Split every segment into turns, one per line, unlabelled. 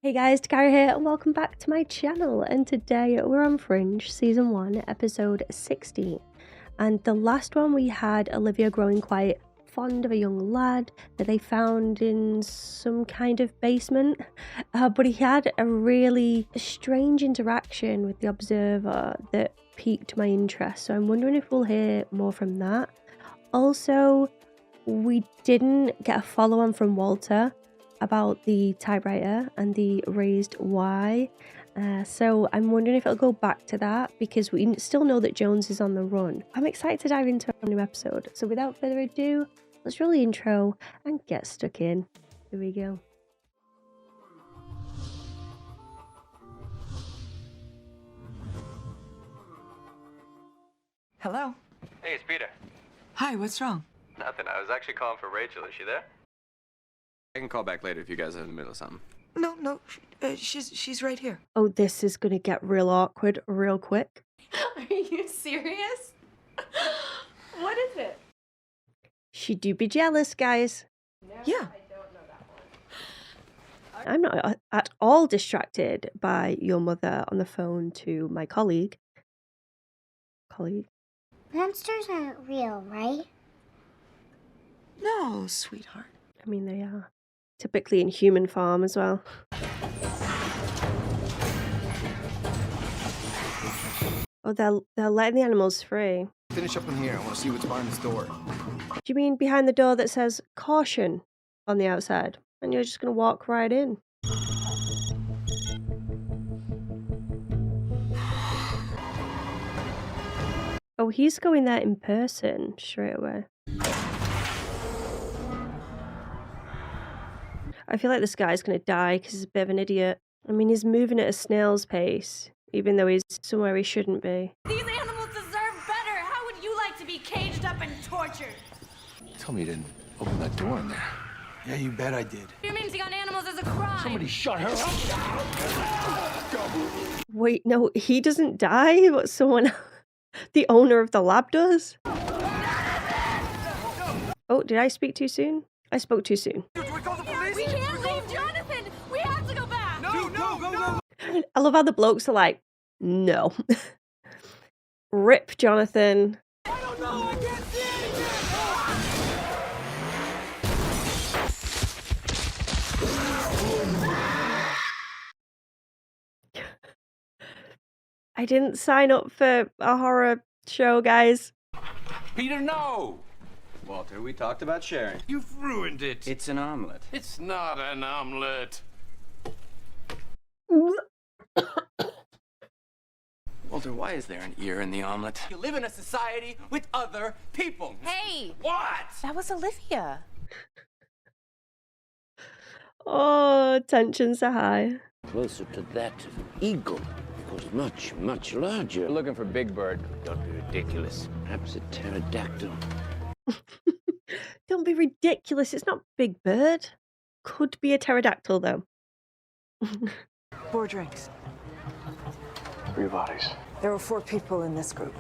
Hey guys, Dakara here and welcome back to my channel, and today we're on Fringe Season 1 episode 60, and the last one we had Olivia growing quite fond of a young lad that they found in some kind of basement, but he had a really strange interaction with the observer that piqued my interest, so I'm wondering if we'll hear more from that. Also, we didn't get a follow-on from Walter about the typewriter and the raised Y, so I'm wondering if it'll go back to that because we still know that Jones is on the run. I'm excited to dive into a new episode, so without further ado, let's roll the intro and get stuck in. Here we go.
Hello.
Hey, it's Peter.
Hi, what's wrong?
Nothing. I was actually calling for Rachel. Is she there? I can call back later if you guys are in the middle of something.
No, she's right here.
Oh, this is gonna get real awkward real quick.
Are you serious? What is it?
She do be jealous, guys.
No,
Yeah.
I don't know that one.
I'm not at all distracted by your mother on the phone to my colleague.
Monsters aren't real, right?
No, sweetheart.
I mean, they are. Typically in human form as well. Oh, they're letting the animals free.
Finish up in here. I want to see what's behind this door.
Do you mean behind the door that says caution on the outside? And you're just going to walk right in? Oh, he's going there in person straight away. I feel like this guy's going to die because he's a bit of an idiot. I mean, he's moving at a snail's pace, even though he's somewhere he shouldn't be.
These animals deserve better. How would you like to be caged up and tortured?
Tell me you didn't open that door in there. Yeah, you bet I did.
Experimenting on animals is a crime.
Somebody shut her up.
Wait, no, he doesn't die, but someone, the owner of the lab does? Oh, did I speak too soon? I spoke too soon.
We can't leave, Jonathan. We have to go back.
No.
I love how the blokes are like, no. Rip, Jonathan.
I don't know. I can't see anything.
I didn't sign up for a horror show, guys.
Peter, no!
Walter, we talked about Sharon.
You've ruined it.
It's an omelet.
It's not an omelet.
Walter, why is there an ear in the omelet?
You live in a society with other people.
Hey,
What?
that was Olivia.
Oh, tensions are high.
Closer to that eagle, because much, much larger.
We're looking for Big Bird.
Don't be ridiculous. Perhaps a pterodactyl.
Don't be ridiculous. It's not Big Bird. Could be a pterodactyl, though.
4 drinks.
3 bodies.
There were 4 people in this group.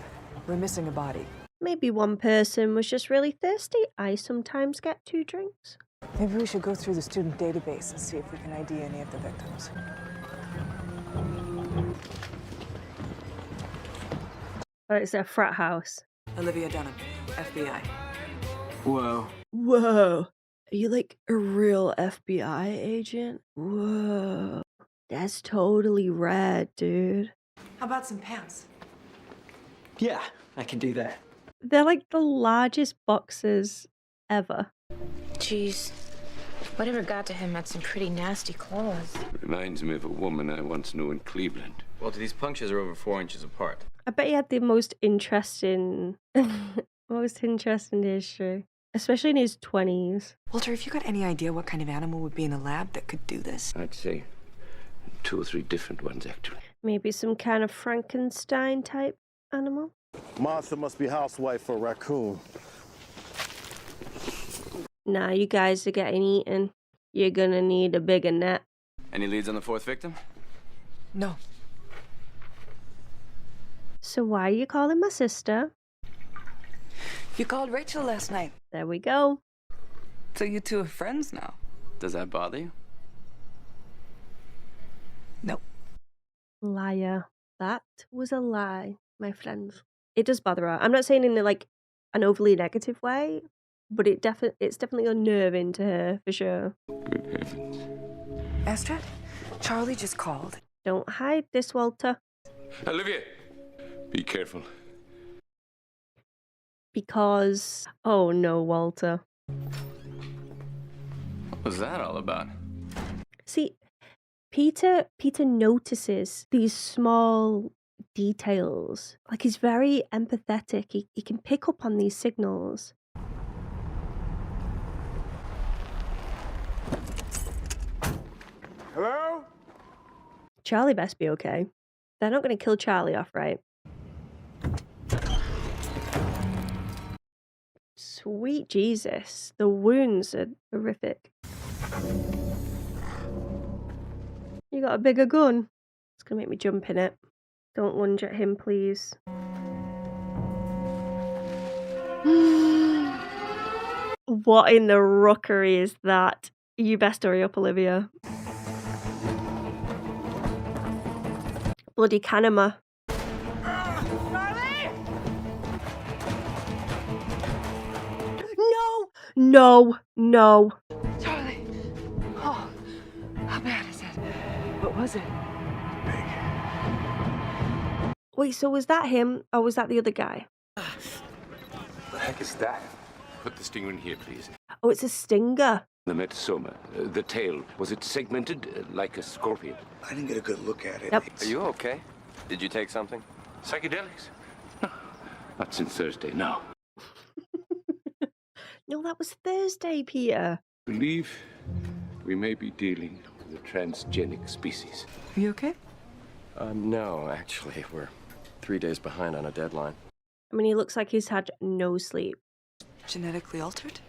We're missing a body.
Maybe one person was just really thirsty. I sometimes get 2 drinks.
Maybe we should go through the student database and see if we can ID any of the victims.
Oh, it's a frat house.
Olivia Dunham, FBI.
Whoa.
Whoa. Are you like a real FBI agent? Whoa. That's totally rad, dude.
How about some pants?
Yeah, I can do that.
They're like the largest boxes ever.
Jeez, whatever got to him had some pretty nasty claws.
Reminds me of a woman I once knew in Cleveland.
Walter, these punctures are over 4 inches apart.
I bet he had the most interesting history. Especially in his 20s.
Walter, have you got any idea what kind of animal would be in a lab that could do this?
I'd say 2 or 3 different ones, actually.
Maybe some kind of Frankenstein type animal?
Monster must be housewife for a raccoon.
Nah, you guys are getting eaten. You're gonna need a bigger net.
Any leads on the 4th victim?
No.
So why are you calling my sister?
You called Rachel last night.
There we go.
So you two are friends now.
Does that bother you?
No.
Liar. That was a lie, my friends. It does bother her. I'm not saying in like an overly negative way, but it's definitely unnerving to her for sure.
Good heavens.
Astrid, Charlie just called.
Don't hide this, Walter.
Olivia, be careful.
Because oh no, Walter.
What was that all about?
See, Peter notices these small details. Like he's very empathetic. He can pick up on these signals.
Hello?
Charlie best be okay. They're not going to kill Charlie off, right? Sweet Jesus. The wounds are horrific. You got a bigger gun? It's going to make me jump in it. Don't lunge at him, please. What in the rookery is that? You best hurry up, Olivia. Bloody Canema.
Charlie!
No.
Charlie! Oh, how bad is it? What was it?
Wait, so was that him or was that the other guy?
What the heck is that? Put the stinger in here, please.
Oh, it's a stinger.
The metasoma, the tail, was it segmented like a scorpion?
I didn't get a good look at it.
Yep.
Are you okay? Did you take something?
Psychedelics? No, not since Thursday, no.
No, that was Thursday, Peter.
I believe we may be dealing with a transgenic species.
Are you okay?
No, actually, we're 3 days behind on a deadline.
I mean, he looks like he's had no sleep.
Genetically altered?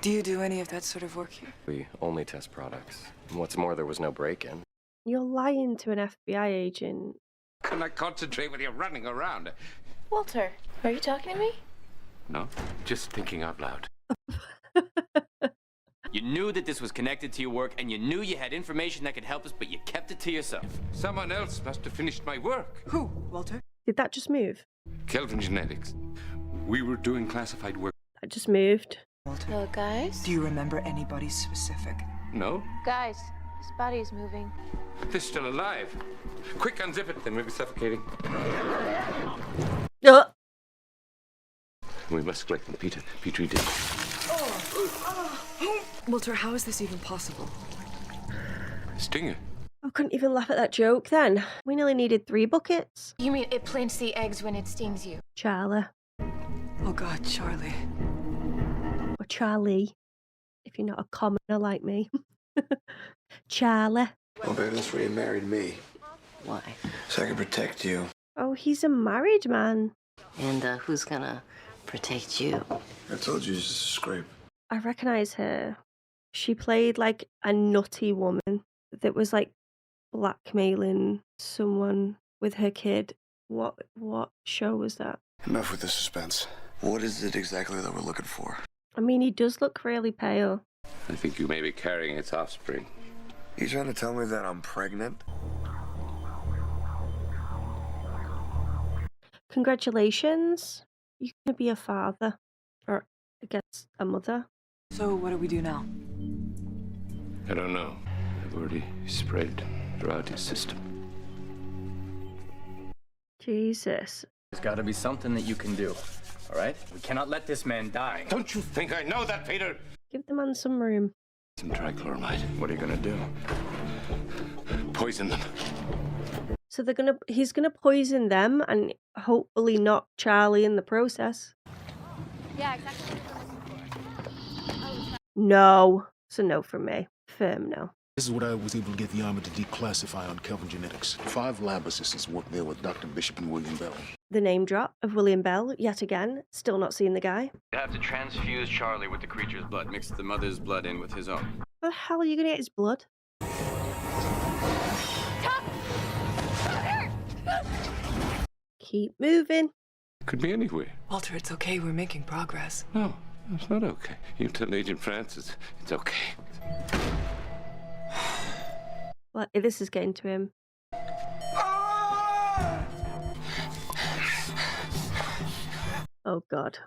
Do you do any of that sort of work here?
We only test products. And what's more, there was no break-in.
You're lying to an FBI agent.
Can I concentrate when you're running around?
Walter, are you talking to me?
No, just thinking out loud.
You knew that this was connected to your work, and you knew you had information that could help us, but you kept it to yourself.
Someone else must have finished my work.
Who, Walter?
Did that just move?
Kelvin Genetics. We were doing classified work.
That just moved.
Hello, guys?
Do you remember anybody specific?
No?
Guys, his body is moving.
They're still alive. Quick, unzip it, then we'll be suffocating. We must collect them, Peter. Petri did.
Walter, how is this even possible?
Stinger.
I couldn't even laugh at that joke then. We nearly needed 3 buckets.
You mean it plants the eggs when it stings you?
Charlie.
Oh God, Charlie.
Or Charlie. If you're not a commoner like me. Charlie.
Well, baby, that's why you married me.
Why?
So I can protect you.
Oh, he's a married man.
And who's gonna protect you?
I told you, it's just a scrape.
I recognize her. She played like a nutty woman that was like blackmailing someone with her kid. What show was that?
Enough with the suspense. What is it exactly that we're looking for?
I mean, he does look really pale.
I think you may be carrying its offspring.
You trying to tell me that I'm pregnant?
Congratulations. You're gonna be a father. Or, I guess, a mother.
So what do we do now?
I don't know. I've already spread throughout his system.
Jesus.
There's got to be something that you can do, all right? We cannot let this man die.
Don't you think I know that, Peter?
Give the man some room.
Some trichloramide.
What are you gonna do?
Poison them.
So he's gonna poison them and hopefully not Charlie in the process.
Yeah, exactly.
No. It's a no from me. Firm no.
This is what I was able to get the Army to declassify on Kelvin Genetics. 5 lab assistants work there with Dr. Bishop and William Bell.
The name drop of William Bell, yet again. Still not seeing the guy.
You have to transfuse Charlie with the creature's blood. Mix the mother's blood in with his own.
How the hell are you gonna get his blood? Keep moving.
Could be anywhere.
Walter, it's okay. We're making progress.
No, it's not okay. You tell Agent Francis it's okay.
Well, this is getting to him. Oh god.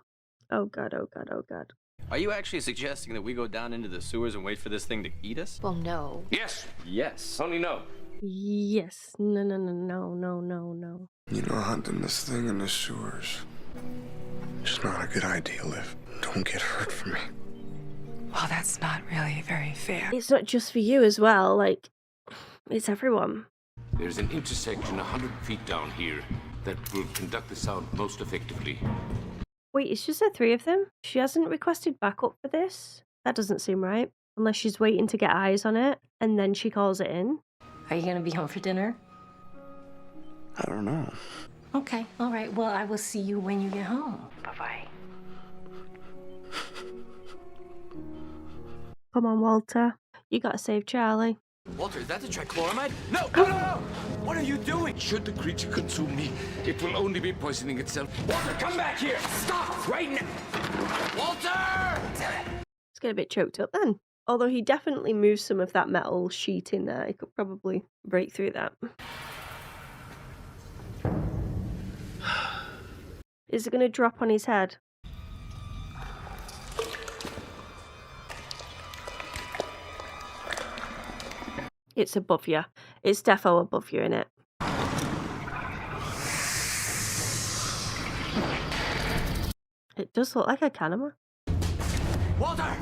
Oh god, oh god, oh god.
Are you actually suggesting that we go down into the sewers and wait for this thing to eat us?
Well, no.
Yes.
Yes.
Only no.
Yes. No, no, no, no, no, no, no.
You know, hunting this thing in the sewers. It's not a good idea, Liv. Don't get hurt for me.
Well, that's not really very fair.
It's not just for you as well, like, it's everyone.
There's an intersection 100 feet down here that will conduct the sound most effectively.
Wait, it's just the three of them? She hasn't requested backup for this? That doesn't seem right. Unless she's waiting to get eyes on it, and then she calls it in.
Are you gonna be home for dinner?
I don't know.
Okay, all right. Well, I will see you when you get home. Bye-bye.
Come on, Walter. You gotta save Charlie.
Walter, is that the trichloramide? No, no, no, no! What are you doing?
Should the creature consume me, it will only be poisoning itself.
Walter, come back here! Stop right now! Walter!
It's getting a bit choked up then. Although he definitely moves some of that metal sheet in there. He could probably break through that. Is it going to drop on his head? It's above you. It's defo above you, innit? It does look like a canema.
Walter!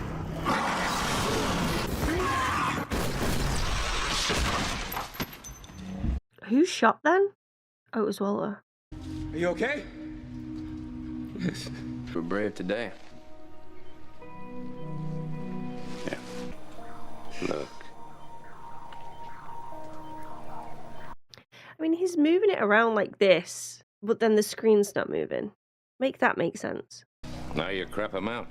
Who shot then? Oh, it was Walter.
Are you okay?
Yes. We're brave today.
Yeah. Look.
I mean, he's moving it around like this, but then the screen's not moving. Make that make sense.
Now you crap him out.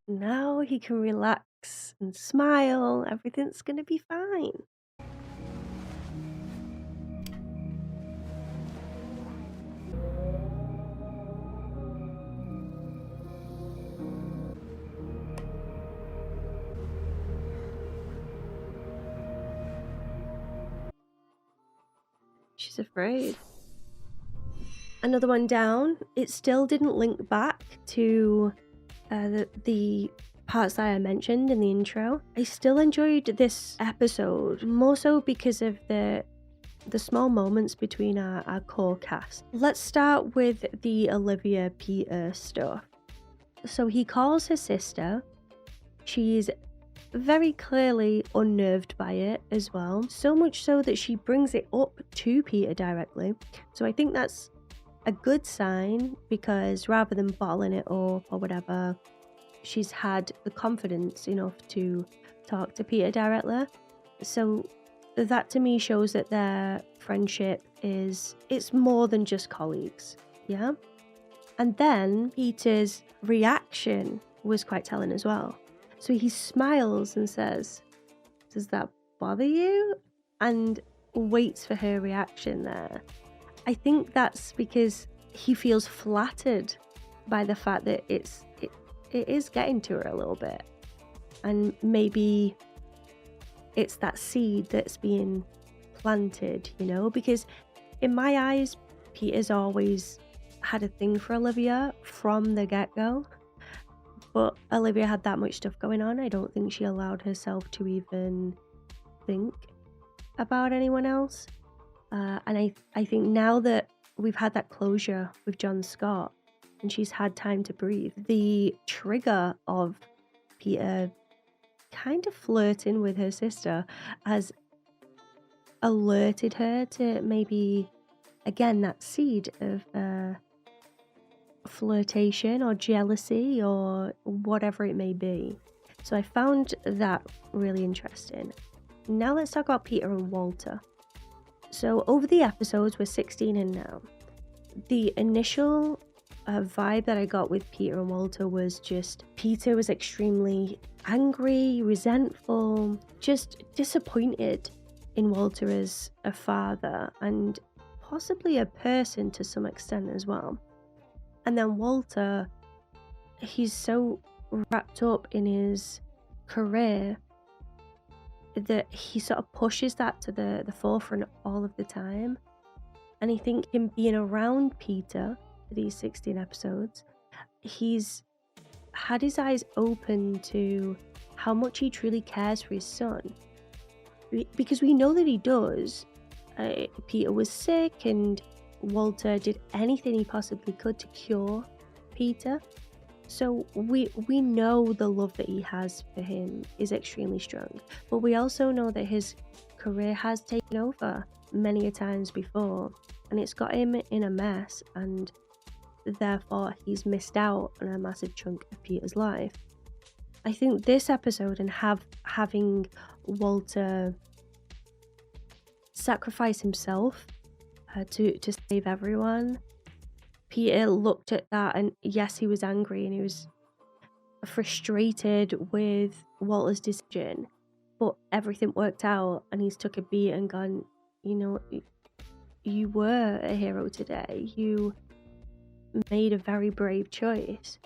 Now he can relax and smile. Everything's going to be fine. She's afraid. Another one down. It still didn't link back to the parts that I mentioned in the intro. I still enjoyed this episode, more so because of the small moments between our core cast. Let's start with the Olivia Peter stuff. So he calls her sister. She's very clearly unnerved by it as well. So much so that she brings it up to Peter directly. So I think that's a good sign, because rather than bottling it up or whatever, she's had the confidence enough to talk to Peter directly. So that to me shows that their friendship it's more than just colleagues. Yeah. And then Peter's reaction was quite telling as well. So he smiles and says, "Does that bother you?" and waits for her reaction there. I think that's because he feels flattered by the fact that it is getting to her a little bit. And maybe it's that seed that's being planted, you know? Because in my eyes, Peter's always had a thing for Olivia from the get-go. But Olivia had that much stuff going on. I don't think she allowed herself to even think about anyone else. And I think now that we've had that closure with John Scott and she's had time to breathe, the trigger of Peter kind of flirting with her sister has alerted her to maybe, again, that seed of flirtation or jealousy or whatever it may be. So I found that really interesting. Now let's talk about Peter and Walter. So over the episodes, we're 16 in now. The initial vibe that I got with Peter and Walter was just Peter was extremely angry, resentful, just disappointed in Walter as a father and possibly a person to some extent as well. And then Walter, he's so wrapped up in his career that he sort of pushes that to the forefront all of the time. And I think him being around Peter for these 16 episodes, he's had his eyes open to how much he truly cares for his son. Because we know that he does. Peter was sick and Walter did anything he possibly could to cure Peter. So we know the love that he has for him is extremely strong. But we also know that his career has taken over many a times before. And it's got him in a mess, and therefore he's missed out on a massive chunk of Peter's life. I think this episode and having Walter sacrifice himself to save everyone, Peter looked at that, and yes, he was angry and he was frustrated with Walter's decision, but everything worked out and he's took a beat and gone, you know, you were a hero today. You made a very brave choice.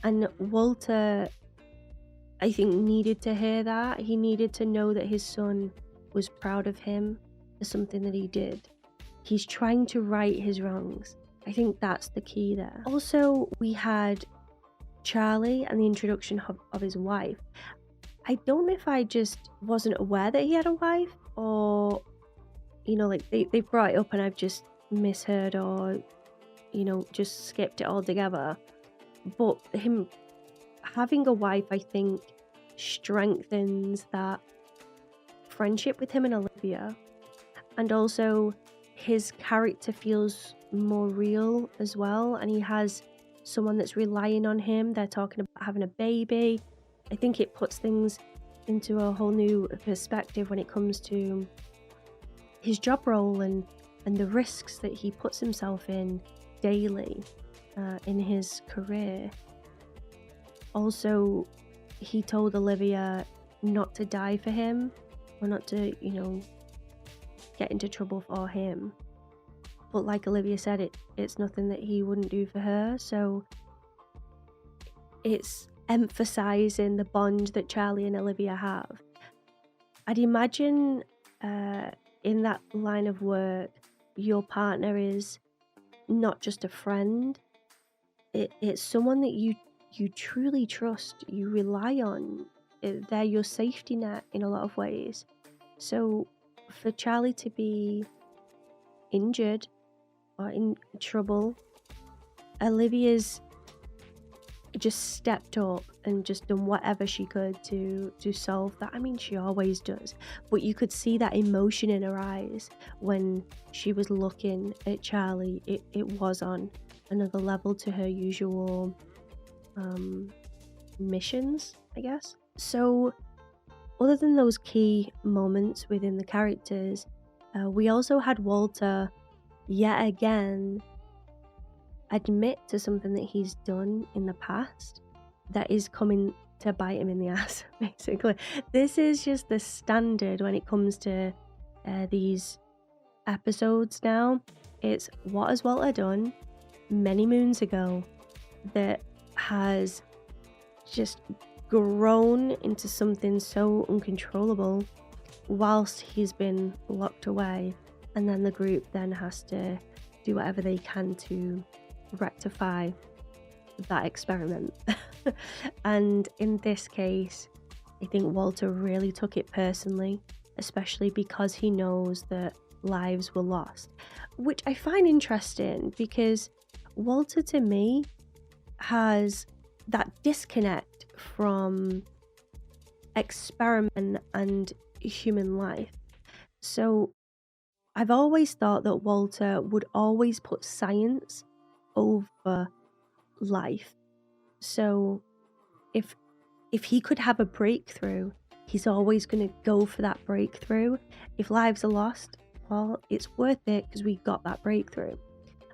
And Walter, I think, needed to hear that. He needed to know that his son was proud of him for something that he did. He's trying to right his wrongs. I think that's the key there. Also, we had Charlie and the introduction of his wife. I don't know if I just wasn't aware that he had a wife, or you know, like they brought it up and I've just misheard, or you know, just skipped it altogether. But him having a wife, I think, strengthens that friendship with him and Olivia, and also his character feels more real as well, and he has someone that's relying on him. They're talking about having a baby. I think it puts things into a whole new perspective when it comes to his job role and the risks that he puts himself in daily in his career. Also, he told Olivia not to die for him, or not to, you know, get into trouble for him. But like Olivia said, it's nothing that he wouldn't do for her. So it's emphasizing the bond that Charlie and Olivia have. I'd imagine in that line of work, your partner is not just a friend. It's someone that you truly trust, you rely on. They're your safety net in a lot of ways. So for Charlie to be injured or in trouble, Olivia's just stepped up and just done whatever she could to solve that. I mean, she always does, but you could see that emotion in her eyes when she was looking at Charlie. It was on another level to her usual missions, I guess. So other than those key moments within the characters, we also had Walter yet again admit to something that he's done in the past that is coming to bite him in the ass, basically. This is just the standard when it comes to these episodes now. It's what has Walter done many moons ago that has just grown into something so uncontrollable whilst he's been locked away, and then the group then has to do whatever they can to rectify that experiment. And in this case, I think Walter really took it personally, especially because he knows that lives were lost, which I find interesting because Walter, to me, has that disconnect from experiment and human life. So I've always thought that Walter would always put science over life. So if he could have a breakthrough, he's always going to go for that breakthrough. If lives are lost, well, it's worth it because we got that breakthrough.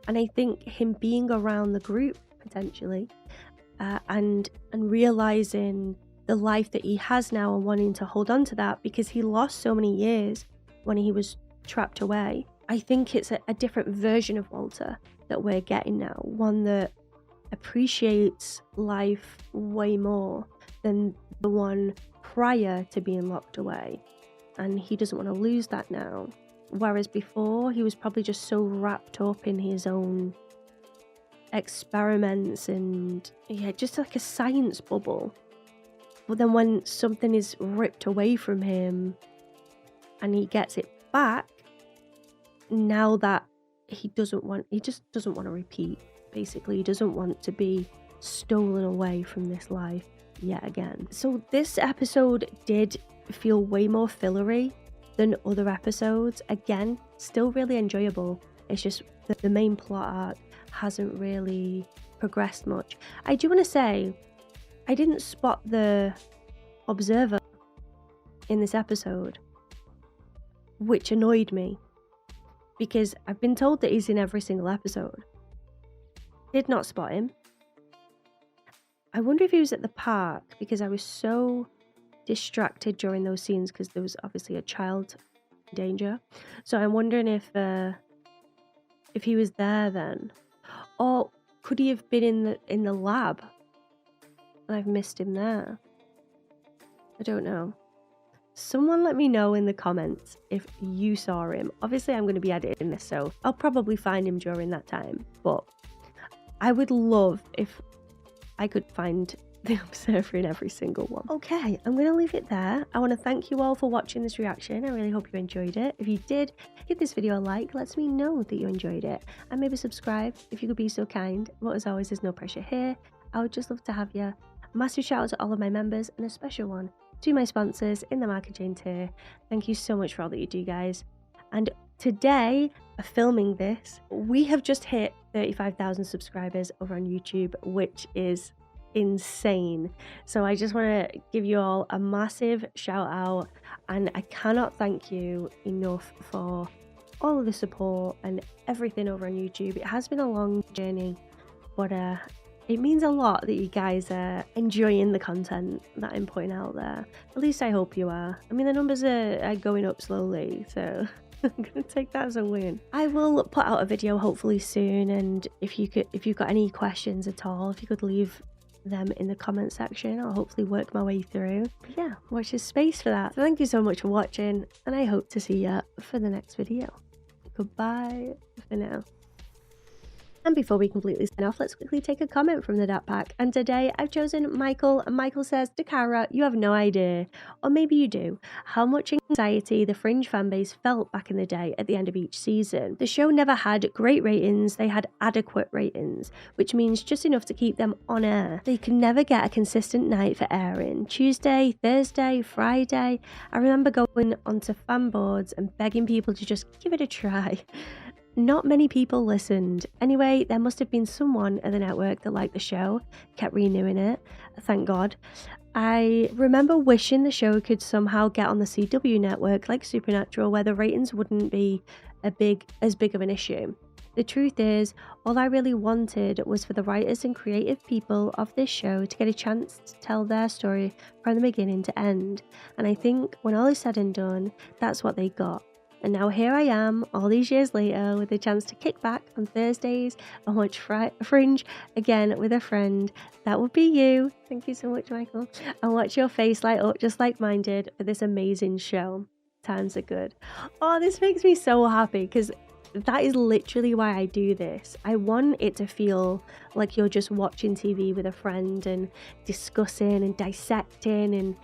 And I think him being around the group potentially and realizing the life that he has now and wanting to hold on to that because he lost so many years when he was trapped away. I think it's a different version of Walter that we're getting now, one that appreciates life way more than the one prior to being locked away, and he doesn't want to lose that now. whereas before he was probably just so wrapped up in his own experiments and yeah, just like a science bubble. But then when something is ripped away from him and he gets it back, now that he just doesn't want to repeat. Basically, he doesn't want to be stolen away from this life yet again. So this episode did feel way more fillery than other episodes. Again, still really enjoyable. It's just that the main plot arc hasn't really progressed much. I do want to say, I didn't spot the observer in this episode, which annoyed me because I've been told that he's in every single episode. Did not spot him. I wonder if he was at the park because I was so distracted during those scenes because there was obviously a child in danger. So I'm wondering if he was there then, or could he have been in the lab and I've missed him there? I don't know. Someone let me know in the comments if you saw him. Obviously I'm going to be editing this, so I'll probably find him during that time, but I would love if I could find the observer in every single one. Okay, I'm going to leave it there. I want to thank you all for watching this reaction. I really hope you enjoyed it. If you did, give this video a like. Lets me know that you enjoyed it. And maybe subscribe if you could be so kind. But as always, there's no pressure here. I would just love to have you. A massive shout out to all of my members and a special one to my sponsors in the Market Chain tier. Thank you so much for all that you do, guys. And today, filming this, we have just hit 35,000 subscribers over on YouTube, which is insane. So I just want to give you all a massive shout out, and I cannot thank you enough for all of the support and everything over on YouTube. It has been a long journey, but it means a lot that you guys are enjoying the content that I'm putting out there. At least I hope you are. I mean, the numbers are going up slowly, so I'm gonna take that as a win. I will put out a video hopefully soon, and if you've got any questions at all, if you could leave them in the comment section, I'll hopefully work my way through. But yeah, watch this space for that. So thank you so much for watching, and I hope to see you for the next video. Goodbye for now. And before we completely sign off, let's quickly take a comment from the Dat Pack. And today I've chosen Michael, and Michael says, Dakara, you have no idea, or maybe you do, how much anxiety the Fringe fanbase felt back in the day at the end of each season. The show never had great ratings, they had adequate ratings, which means just enough to keep them on air. They could never get a consistent night for airing. Tuesday, Thursday, Friday. I remember going onto fan boards and begging people to just give it a try. Not many people listened. Anyway, there must have been someone at the network that liked the show, kept renewing it, thank God. I remember wishing the show could somehow get on the CW network like Supernatural, where the ratings wouldn't be as big of an issue. The truth is, all I really wanted was for the writers and creative people of this show to get a chance to tell their story from the beginning to end. And I think when all is said and done, that's what they got. And now here I am, all these years later, with a chance to kick back on Thursdays and watch Fringe again with a friend. That would be you. Thank you so much, Michael. And watch your face light up just like mine did for this amazing show. Times are good. Oh, this makes me so happy because that is literally why I do this. I want it to feel like you're just watching TV with a friend and discussing and dissecting and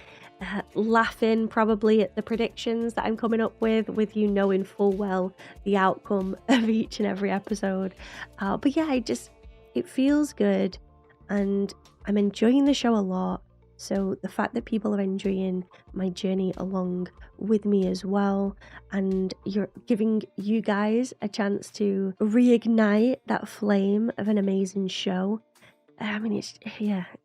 laughing probably at the predictions that I'm coming up with you knowing full well the outcome of each and every episode. But yeah, it feels good and I'm enjoying the show a lot. So the fact that people are enjoying my journey along with me as well, and you're giving you guys a chance to reignite that flame of an amazing show. I mean,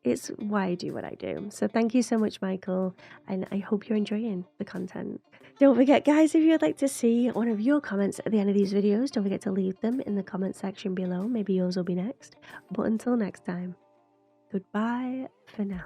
it's why I do what I do. So thank you so much, Michael, and I hope you're enjoying the content. Don't forget, guys, if you'd like to see one of your comments at the end of these videos, don't forget to leave them in the comment section below. Maybe yours will be next. But until next time, goodbye for now.